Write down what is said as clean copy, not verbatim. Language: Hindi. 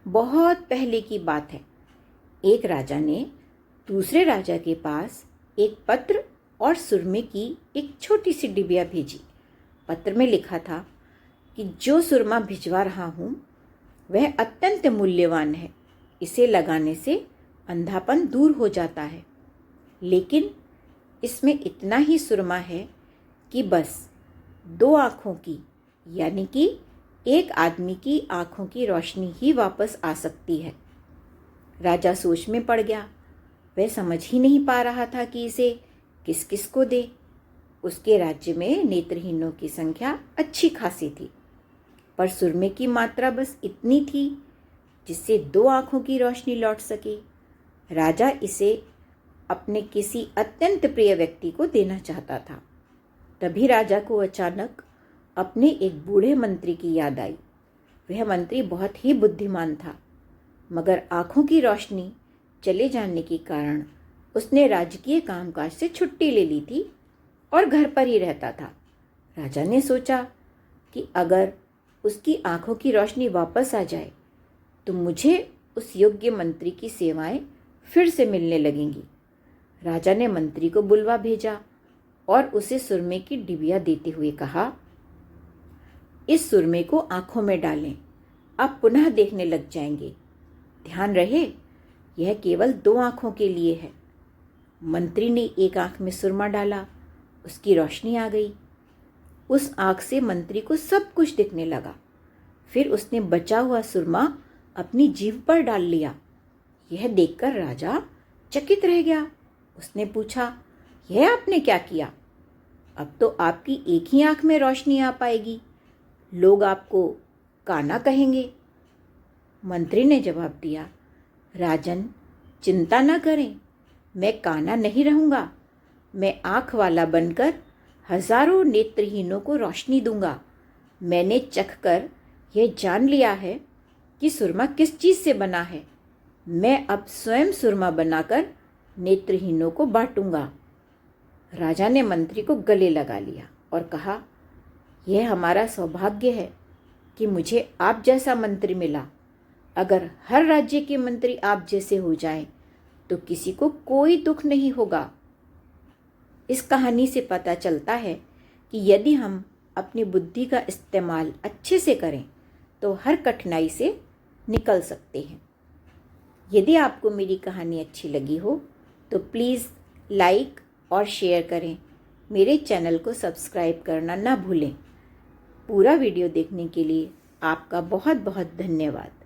बहुत पहले की बात है। एक राजा ने दूसरे राजा के पास एक पत्र और सुरमे की एक छोटी सी डिबिया भेजी। पत्र में लिखा था कि जो सुरमा भिजवा रहा हूँ वह अत्यंत मूल्यवान है, इसे लगाने से अंधापन दूर हो जाता है, लेकिन इसमें इतना ही सुरमा है कि बस 2 आँखों की यानी कि एक आदमी की आँखों की रोशनी ही वापस आ सकती है। राजा सोच में पड़ गया। वह समझ ही नहीं पा रहा था कि इसे किस किस को दे। उसके राज्य में नेत्रहीनों की संख्या अच्छी खासी थी, पर सुरमे की मात्रा बस इतनी थी जिससे 2 आँखों की रोशनी लौट सके। राजा इसे अपने किसी अत्यंत प्रिय व्यक्ति को देना चाहता था। तभी राजा को अचानक अपने एक बूढ़े मंत्री की याद आई। वह मंत्री बहुत ही बुद्धिमान था, मगर आँखों की रोशनी चले जाने के कारण उसने राजकीय कामकाज से छुट्टी ले ली थी और घर पर ही रहता था। राजा ने सोचा कि अगर उसकी आँखों की रोशनी वापस आ जाए तो मुझे उस योग्य मंत्री की सेवाएं फिर से मिलने लगेंगी। राजा ने मंत्री को बुलवा भेजा और उसे सुरमे की डिबिया देते हुए कहा, इस सुरमे को आँखों में डालें, आप पुनः देखने लग जाएंगे। ध्यान रहे, यह केवल 2 आँखों के लिए है। मंत्री ने एक आँख में सुरमा डाला, उसकी रोशनी आ गई। उस आँख से मंत्री को सब कुछ दिखने लगा। फिर उसने बचा हुआ सुरमा अपनी जीभ पर डाल लिया। यह देखकर राजा चकित रह गया। उसने पूछा, यह आपने क्या किया? अब तो आपकी एक ही आँख में रोशनी आ पाएगी, लोग आपको काना कहेंगे। मंत्री ने जवाब दिया, राजन, चिंता न करें, मैं काना नहीं रहूँगा। मैं आँख वाला बनकर हजारों नेत्रहीनों को रोशनी दूंगा। मैंने चखकर यह जान लिया है कि सुरमा किस चीज़ से बना है। मैं अब स्वयं सुरमा बनाकर नेत्रहीनों को बांटूंगा। राजा ने मंत्री को गले लगा लिया और कहा, यह हमारा सौभाग्य है कि मुझे आप जैसा मंत्री मिला। अगर हर राज्य के मंत्री आप जैसे हो जाएं, तो किसी को कोई दुख नहीं होगा। इस कहानी से पता चलता है कि यदि हम अपनी बुद्धि का इस्तेमाल अच्छे से करें तो हर कठिनाई से निकल सकते हैं। यदि आपको मेरी कहानी अच्छी लगी हो तो प्लीज़ लाइक और शेयर करें। मेरे चैनल को सब्सक्राइब करना ना भूलें। पूरा वीडियो देखने के लिए आपका बहुत बहुत धन्यवाद।